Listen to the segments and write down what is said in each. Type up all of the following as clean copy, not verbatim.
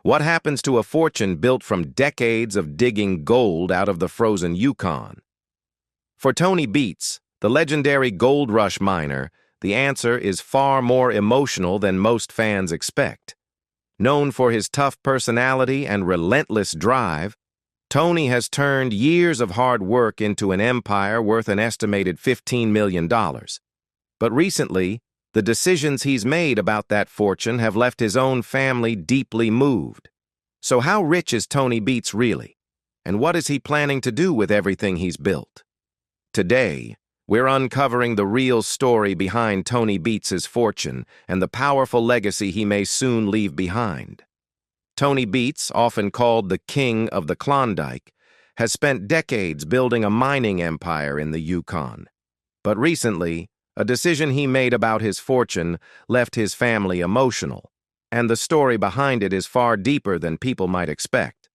What happens to a fortune built from decades of digging gold out of the frozen Yukon? For Tony Beets, the legendary gold rush miner, the answer is far more emotional than most fans expect. Known for his tough personality and relentless drive, Tony has turned years of hard work into an empire worth an estimated $15 million. But recently, the decisions he's made about that fortune have left his own family deeply moved. So how rich is Tony Beets really? And what is he planning to do with everything he's built? Today, we're uncovering the real story behind Tony Beets' fortune and the powerful legacy he may soon leave behind. Tony Beets, often called the King of the Klondike, has spent decades building a mining empire in the Yukon. But recently, a decision he made about his fortune left his family emotional, and the story behind it is far deeper than people might expect.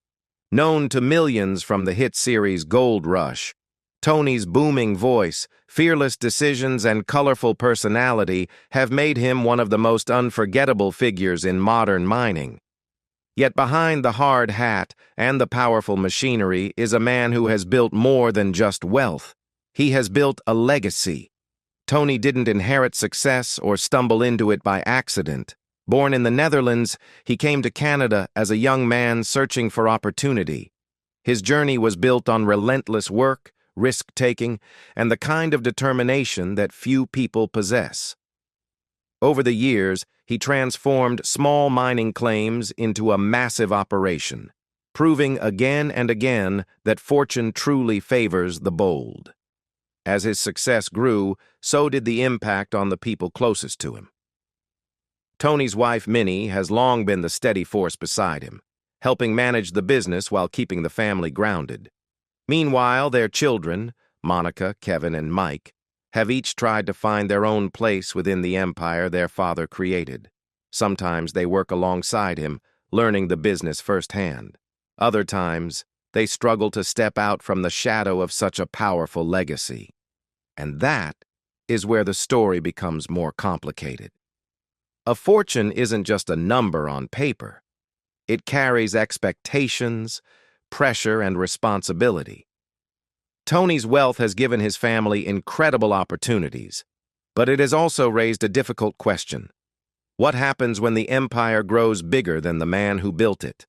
Known to millions from the hit series Gold Rush, Tony's booming voice, fearless decisions, and colorful personality have made him one of the most unforgettable figures in modern mining. Yet behind the hard hat and the powerful machinery is a man who has built more than just wealth. He has built a legacy. Tony didn't inherit success or stumble into it by accident. Born in the Netherlands, he came to Canada as a young man searching for opportunity. His journey was built on relentless work, risk-taking, and the kind of determination that few people possess. Over the years, he transformed small mining claims into a massive operation, proving again and again that fortune truly favors the bold. As his success grew, so did the impact on the people closest to him. Tony's wife, Minnie, has long been the steady force beside him, helping manage the business while keeping the family grounded. Meanwhile, their children, Monica, Kevin, and Mike, have each tried to find their own place within the empire their father created. Sometimes they work alongside him, learning the business firsthand. Other times, they struggle to step out from the shadow of such a powerful legacy. And that is where the story becomes more complicated. A fortune isn't just a number on paper. It carries expectations, pressure, and responsibility. Tony's wealth has given his family incredible opportunities, but it has also raised a difficult question. What happens when the empire grows bigger than the man who built it?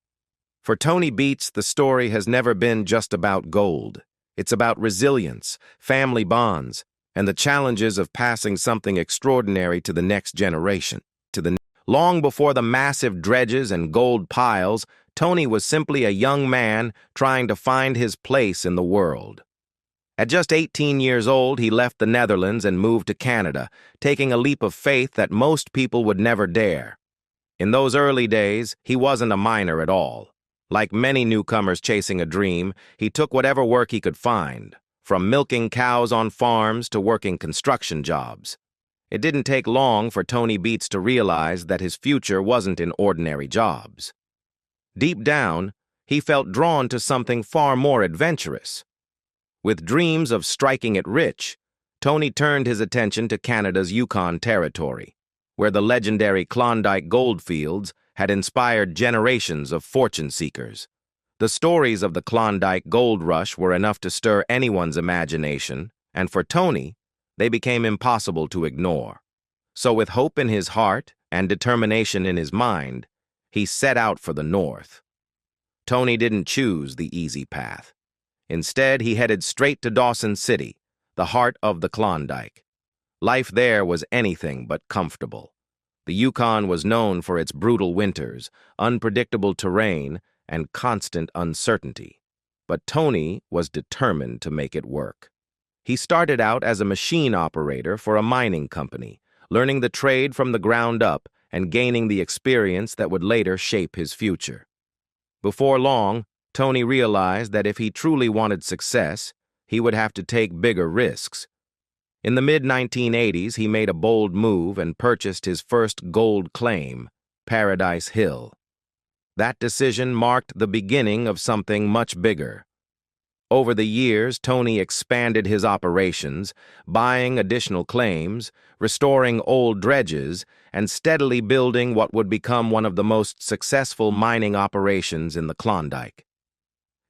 For Tony Beets, the story has never been just about gold. It's about resilience, family bonds, and the challenges of passing something extraordinary to the next generation. Long before the massive dredges and gold piles, Tony was simply a young man trying to find his place in the world. At just 18 years old, he left the Netherlands and moved to Canada, taking a leap of faith that most people would never dare. In those early days, he wasn't a miner at all. Like many newcomers chasing a dream, he took whatever work he could find, from milking cows on farms to working construction jobs. It didn't take long for Tony Beets to realize that his future wasn't in ordinary jobs. Deep down, he felt drawn to something far more adventurous. With dreams of striking it rich, Tony turned his attention to Canada's Yukon territory, where the legendary Klondike goldfields had inspired generations of fortune seekers. The stories of the Klondike gold rush were enough to stir anyone's imagination, and for Tony, they became impossible to ignore. So with hope in his heart and determination in his mind, he set out for the north. Tony didn't choose the easy path. Instead, he headed straight to Dawson City, the heart of the Klondike. Life there was anything but comfortable. The Yukon was known for its brutal winters, unpredictable terrain, and constant uncertainty. But Tony was determined to make it work. He started out as a machine operator for a mining company, learning the trade from the ground up and gaining the experience that would later shape his future. Before long, Tony realized that if he truly wanted success, he would have to take bigger risks. In the mid-1980s, he made a bold move and purchased his first gold claim, Paradise Hill. That decision marked the beginning of something much bigger. Over the years, Tony expanded his operations, buying additional claims, restoring old dredges, and steadily building what would become one of the most successful mining operations in the Klondike.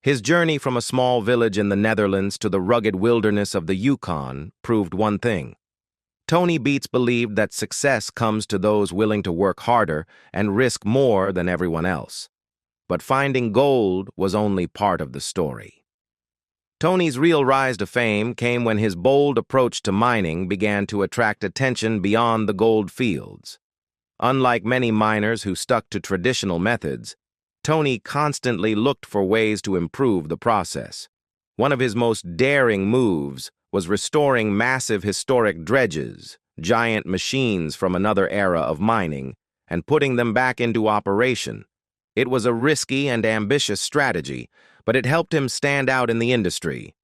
His journey from a small village in the Netherlands to the rugged wilderness of the Yukon proved one thing. Tony Beets believed that success comes to those willing to work harder and risk more than everyone else. But finding gold was only part of the story. Tony's real rise to fame came when his bold approach to mining began to attract attention beyond the gold fields. Unlike many miners who stuck to traditional methods, Tony constantly looked for ways to improve the process. One of his most daring moves was restoring massive historic dredges, giant machines from another era of mining, and putting them back into operation. It was a risky and ambitious strategy, but it helped him stand out in the industry.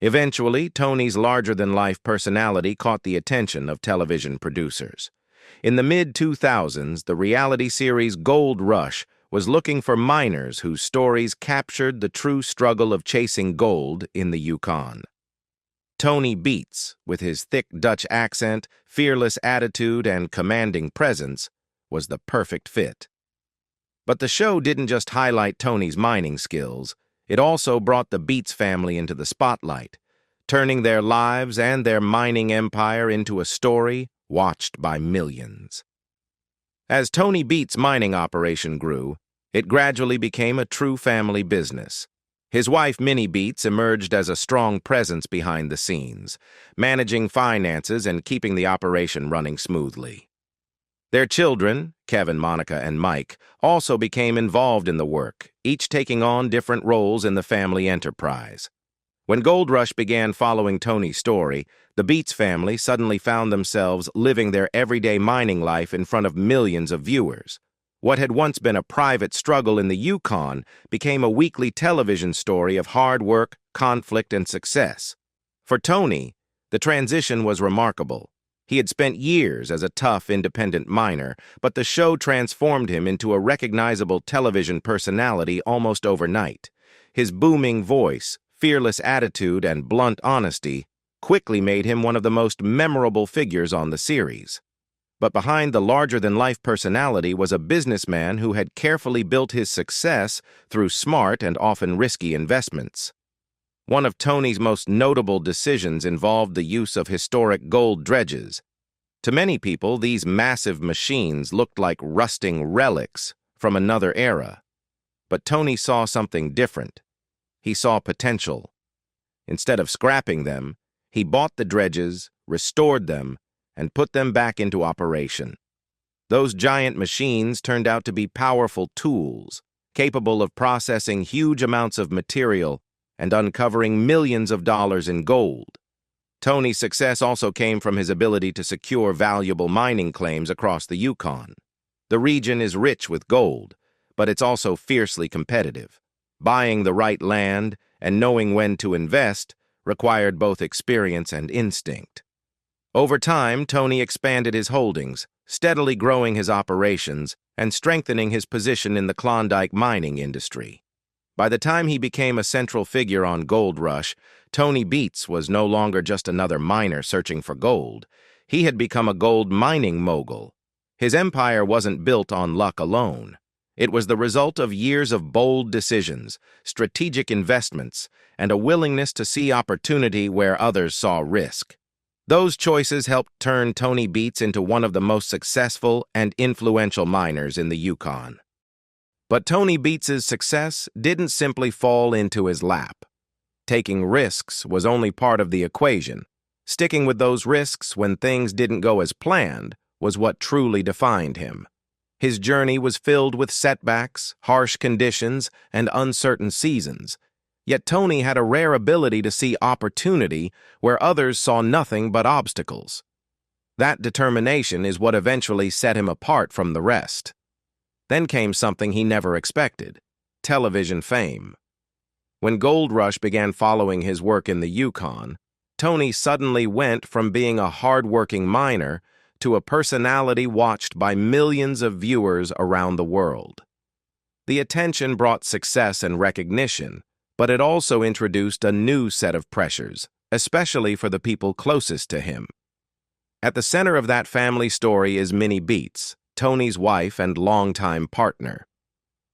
Eventually, Tony's larger-than-life personality caught the attention of television producers. In the mid-2000s, the reality series Gold Rush was looking for miners whose stories captured the true struggle of chasing gold in the Yukon. Tony Beets, with his thick Dutch accent, fearless attitude, and commanding presence, was the perfect fit. But the show didn't just highlight Tony's mining skills, it also brought the Beets family into the spotlight, turning their lives and their mining empire into a story watched by millions. As Tony Beets' mining operation grew, it gradually became a true family business. His wife, Minnie Beets, emerged as a strong presence behind the scenes, managing finances and keeping the operation running smoothly. Their children, Kevin, Monica, and Mike, also became involved in the work, each taking on different roles in the family enterprise. When Gold Rush began following Tony's story, the Beets family suddenly found themselves living their everyday mining life in front of millions of viewers. What had once been a private struggle in the Yukon became a weekly television story of hard work, conflict, and success. For Tony, the transition was remarkable. He had spent years as a tough, independent miner, but the show transformed him into a recognizable television personality almost overnight. His booming voice, fearless attitude, and blunt honesty quickly made him one of the most memorable figures on the series. But behind the larger-than-life personality was a businessman who had carefully built his success through smart and often risky investments. One of Tony's most notable decisions involved the use of historic gold dredges. To many people, these massive machines looked like rusting relics from another era. But Tony saw something different. He saw potential. Instead of scrapping them, he bought the dredges, restored them, and put them back into operation. Those giant machines turned out to be powerful tools, capable of processing huge amounts of material and uncovering millions of dollars in gold. Tony's success also came from his ability to secure valuable mining claims across the Yukon. The region is rich with gold, but it's also fiercely competitive. Buying the right land and knowing when to invest required both experience and instinct. Over time, Tony expanded his holdings, steadily growing his operations and strengthening his position in the Klondike mining industry. By the time he became a central figure on Gold Rush, Tony Beets was no longer just another miner searching for gold. He had become a gold mining mogul. His empire wasn't built on luck alone. It was the result of years of bold decisions, strategic investments, and a willingness to see opportunity where others saw risk. Those choices helped turn Tony Beets into one of the most successful and influential miners in the Yukon. But Tony Beets' success didn't simply fall into his lap. Taking risks was only part of the equation. Sticking with those risks when things didn't go as planned was what truly defined him. His journey was filled with setbacks, harsh conditions, and uncertain seasons. Yet Tony had a rare ability to see opportunity where others saw nothing but obstacles. That determination is what eventually set him apart from the rest. Then came something he never expected: television fame. When Gold Rush began following his work in the Yukon, Tony suddenly went from being a hard-working miner to a personality watched by millions of viewers around the world. The attention brought success and recognition, But it also introduced a new set of pressures, especially for the people closest to him. At the center of that family story is Minnie Beets, Tony's wife and longtime partner.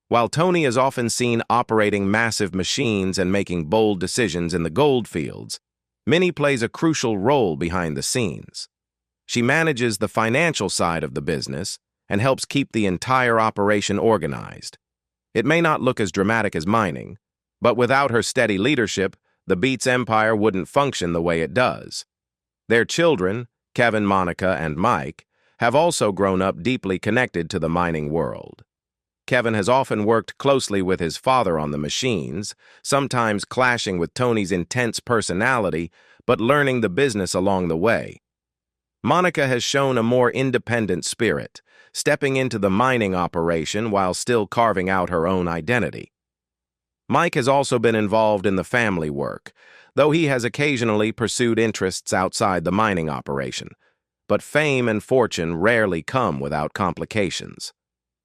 While Tony is often seen operating massive machines and making bold decisions in the gold fields, Minnie plays a crucial role behind the scenes. She manages the financial side of the business and helps keep the entire operation organized. It may not look as dramatic as mining, but without her steady leadership, the Beets empire wouldn't function the way it does. Their children, Kevin, Monica, and Mike, have also grown up deeply connected to the mining world. Kevin has often worked closely with his father on the machines, sometimes clashing with Tony's intense personality, but learning the business along the way. Monica has shown a more independent spirit, stepping into the mining operation while still carving out her own identity. Mike has also been involved in the family work, though he has occasionally pursued interests outside the mining operation. But fame and fortune rarely come without complications.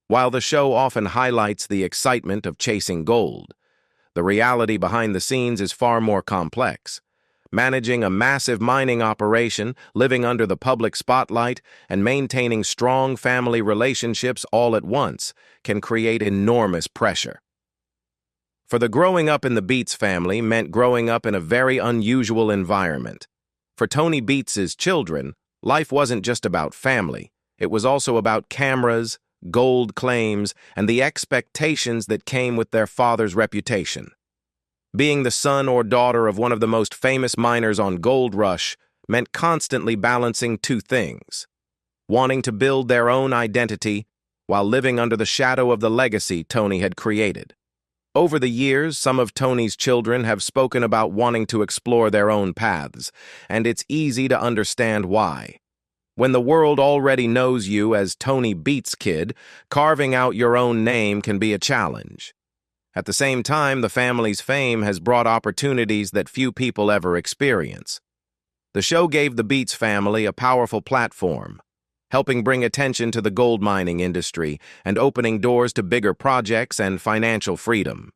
While the show often highlights the excitement of chasing gold, the reality behind the scenes is far more complex. Managing a massive mining operation, living under the public spotlight, and maintaining strong family relationships all at once can create enormous pressure. For the growing up in the Beets family meant growing up in a very unusual environment. For Tony Beets' children, life wasn't just about family. It was also about cameras, gold claims, and the expectations that came with their father's reputation. Being the son or daughter of one of the most famous miners on Gold Rush meant constantly balancing two things: wanting to build their own identity while living under the shadow of the legacy Tony had created. Over the years, some of Tony's children have spoken about wanting to explore their own paths, and it's easy to understand why. When the world already knows you as Tony Beets' kid, carving out your own name can be a challenge. At the same time, the family's fame has brought opportunities that few people ever experience. The show gave the Beets family a powerful platform, helping bring attention to the gold mining industry and opening doors to bigger projects and financial freedom.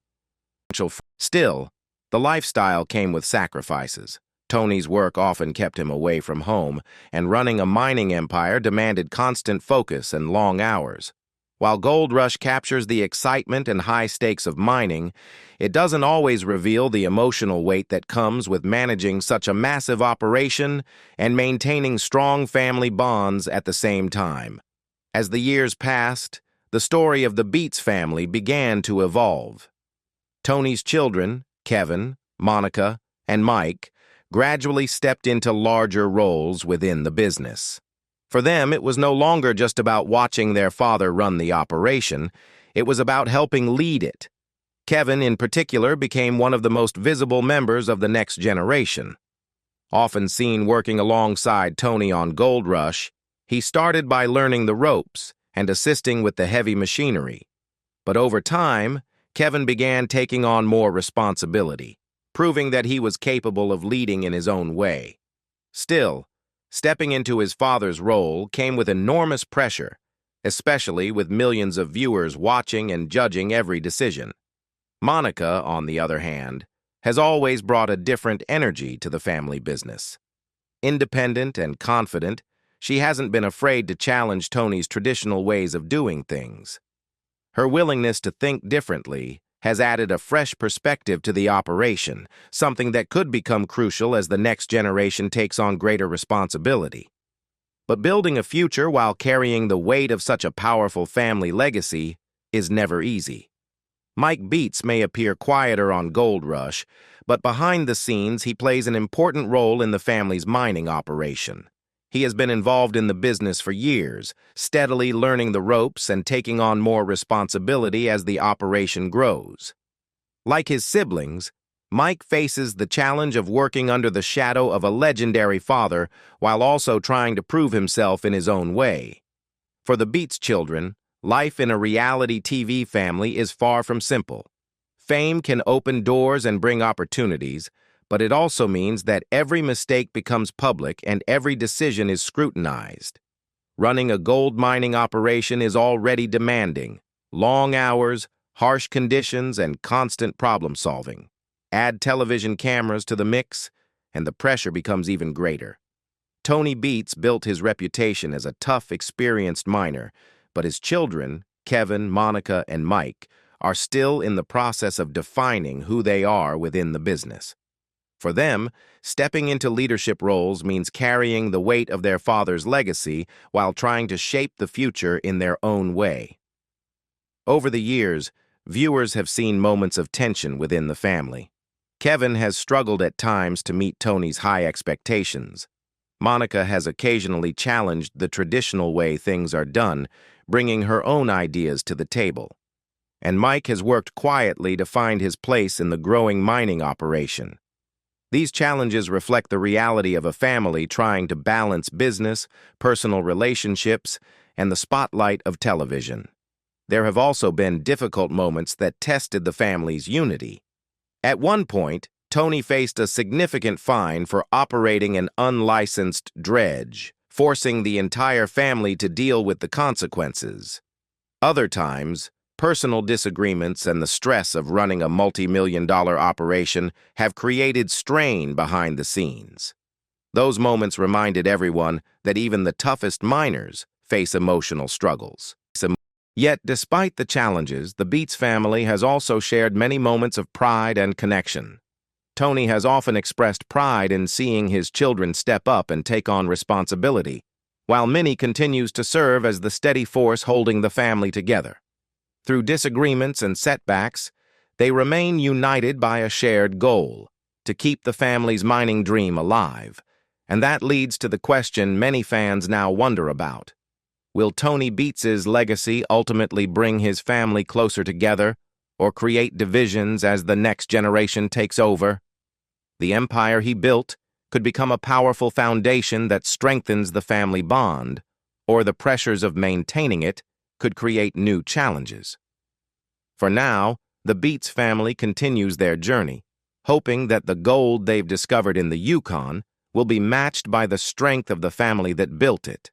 Still, the lifestyle came with sacrifices. Tony's work often kept him away from home, and running a mining empire demanded constant focus and long hours. While Gold Rush captures the excitement and high stakes of mining, it doesn't always reveal the emotional weight that comes with managing such a massive operation and maintaining strong family bonds at the same time. As the years passed, the story of the Beets family began to evolve. Tony's children, Kevin, Monica, and Mike, gradually stepped into larger roles within the business. For them, it was no longer just about watching their father run the operation. It was about helping lead it. Kevin, in particular, became one of the most visible members of the next generation. Often seen working alongside Tony on Gold Rush, he started by learning the ropes and assisting with the heavy machinery. But over time, Kevin began taking on more responsibility, proving that he was capable of leading in his own way. Still, stepping into his father's role came with enormous pressure, especially with millions of viewers watching and judging every decision. Monica, on the other hand, has always brought a different energy to the family business. Independent and confident, she hasn't been afraid to challenge Tony's traditional ways of doing things. Her willingness to think differently has added a fresh perspective to the operation, something that could become crucial as the next generation takes on greater responsibility. But building a future while carrying the weight of such a powerful family legacy is never easy. Mike Beets may appear quieter on Gold Rush, but behind the scenes he plays an important role in the family's mining operation. He has been involved in the business for years, steadily learning the ropes and taking on more responsibility as the operation grows. Like his siblings, Mike faces the challenge of working under the shadow of a legendary father while also trying to prove himself in his own way. For the Beets children, life in a reality TV family is far from simple. Fame can open doors and bring opportunities, but it also means that every mistake becomes public and every decision is scrutinized. Running a gold mining operation is already demanding: long hours, harsh conditions, and constant problem solving. Add television cameras to the mix, and the pressure becomes even greater. Tony Beets built his reputation as a tough, experienced miner, but his children, Kevin, Monica, and Mike, are still in the process of defining who they are within the business. For them, stepping into leadership roles means carrying the weight of their father's legacy while trying to shape the future in their own way. Over the years, viewers have seen moments of tension within the family. Kevin has struggled at times to meet Tony's high expectations. Monica has occasionally challenged the traditional way things are done, bringing her own ideas to the table. And Mike has worked quietly to find his place in the growing mining operation. These challenges reflect the reality of a family trying to balance business, personal relationships, and the spotlight of television. There have also been difficult moments that tested the family's unity. At one point, Tony faced a significant fine for operating an unlicensed dredge, forcing the entire family to deal with the consequences. Other times, personal disagreements and the stress of running a multi-million-dollar operation have created strain behind the scenes. Those moments reminded everyone that even the toughest miners face emotional struggles. Yet, despite the challenges, the Beets family has also shared many moments of pride and connection. Tony has often expressed pride in seeing his children step up and take on responsibility, while Minnie continues to serve as the steady force holding the family together. Through disagreements and setbacks, they remain united by a shared goal, to keep the family's mining dream alive. And that leads to the question many fans now wonder about. Will Tony Beets' legacy ultimately bring his family closer together, or create divisions as the next generation takes over? The empire he built could become a powerful foundation that strengthens the family bond, or the pressures of maintaining it could create new challenges. For now, the Beets family continues their journey, hoping that the gold they've discovered in the Yukon will be matched by the strength of the family that built it.